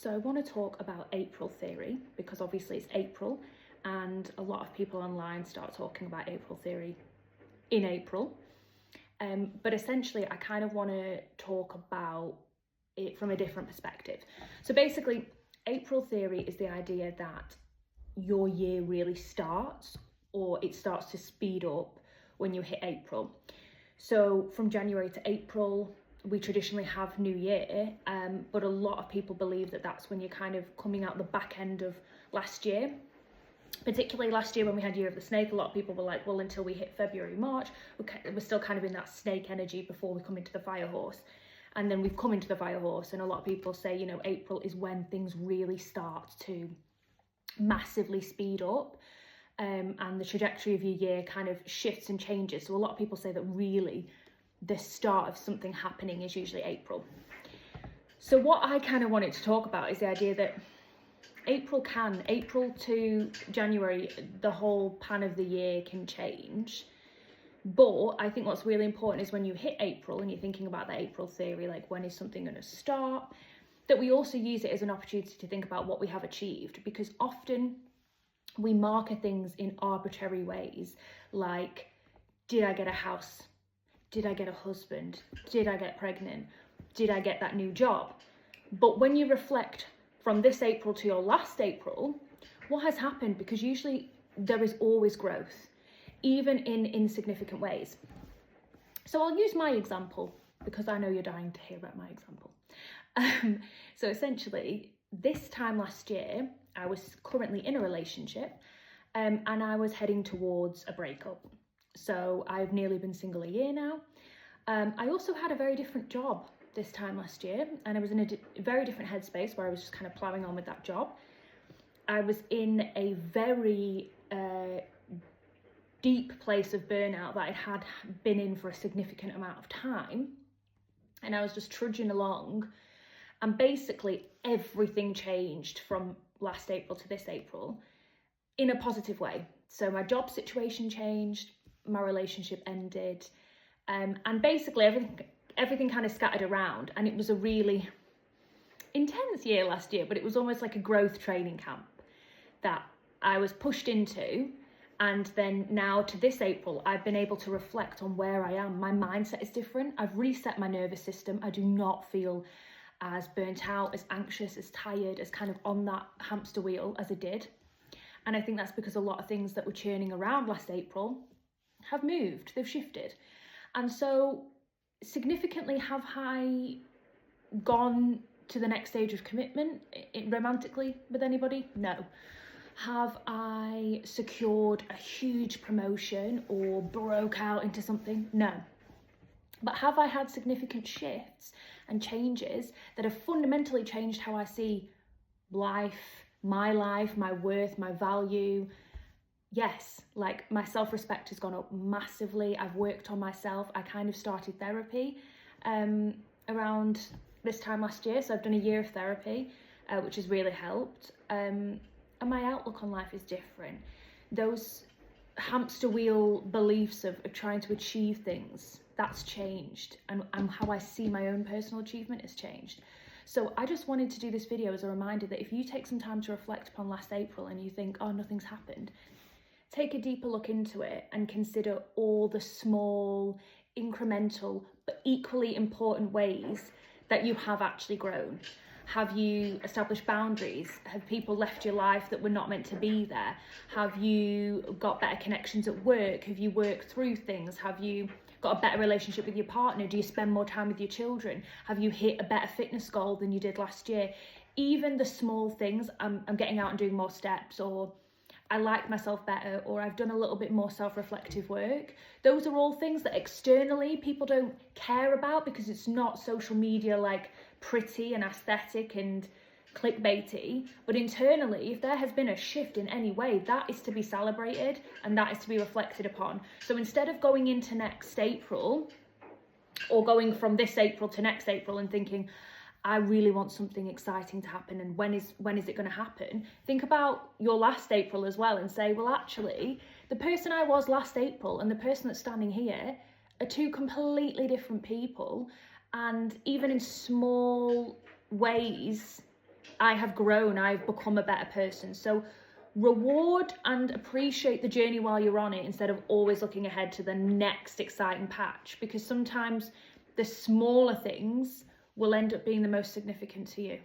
So I want to talk about April theory because obviously it's April and a lot of people online start talking about April theory in April. But essentially I kind of want to talk about it from a different perspective. So basically April theory is the idea that your year really starts, or it starts to speed up when you hit April. So from January to April, we traditionally have New Year, but a lot of people believe that that's when you're kind of coming out the back end of last year. Particularly last year when we had Year of the Snake, a lot of people were like, well, until we hit February, March, we're still kind of in that snake energy before we come into the fire horse. And then we've come into the fire horse, and a lot of people say, you know, April is when things really start to massively speed up, and the trajectory of your year kind of shifts and changes. So a lot of people say that really the start of something happening is usually April. So what I kind of wanted to talk about is the idea that April to January, the whole pan of the year can change. But I think what's really important is when you hit April and you're thinking about the April theory, like when is something going to start, that we also use it as an opportunity to think about what we have achieved, because often we marker things in arbitrary ways, like, did I get a house? Did I get a husband? Did I get pregnant? Did I get that new job? But when you reflect from this April to your last April, what has happened? Because usually there is always growth, even in insignificant ways. So I'll use my example because I know you're dying to hear about my example. So essentially, this time last year, I was currently in a relationship, and I was heading towards a breakup. So I've nearly been single a year now. I also had a very different job this time last year, and I was in a very different headspace where I was just kind of ploughing on with that job. I was in a very deep place of burnout that I had been in for a significant amount of time, and I was just trudging along, and basically everything changed from last April to this April in a positive way. So my job situation changed, my relationship ended, and basically everything kind of scattered around, and it was a really intense year last year, but it was almost like a growth training camp that I was pushed into. And then now to this April, I've been able to reflect on where I am. My mindset is different. I've reset my nervous system. I do not feel as burnt out, as anxious, as tired, as kind of on that hamster wheel as I did. And I think that's because a lot of things that were churning around last April have moved, they've shifted. And so significantly, have I gone to the next stage of commitment romantically with anybody? No. Have I secured a huge promotion or broke out into something? No. But have I had significant shifts and changes that have fundamentally changed how I see life, my worth, my value? Yes, like my self-respect has gone up massively. I've worked on myself. I kind of started therapy around this time last year. So I've done a year of therapy, which has really helped. And my outlook on life is different. Those hamster wheel beliefs of trying to achieve things, that's changed. And how I see my own personal achievement has changed. So I just wanted to do this video as a reminder that if you take some time to reflect upon last April and you think, oh, nothing's happened, take a deeper look into it and consider all the small, incremental, but equally important ways that you have actually grown. Have you established boundaries? Have people left your life that were not meant to be there? Have you got better connections at work? Have you worked through things? Have you got a better relationship with your partner? Do you spend more time with your children? Have you hit a better fitness goal than you did last year? Even the small things, I'm getting out and doing more steps, or I like myself better, or I've done a little bit more self-reflective work. Those are all things that externally people don't care about because it's not social media like pretty and aesthetic and clickbaity. But internally, if there has been a shift in any way, that is to be celebrated and that is to be reflected upon. So instead of going into next April or going from this April to next April and thinking, I really want something exciting to happen, and when is it going to happen? Think about your last April as well and say, well, actually, the person I was last April and the person that's standing here are two completely different people. And even in small ways, I have grown, I've become a better person. So reward and appreciate the journey while you're on it, instead of always looking ahead to the next exciting patch, because sometimes the smaller things will end up being the most significant to you.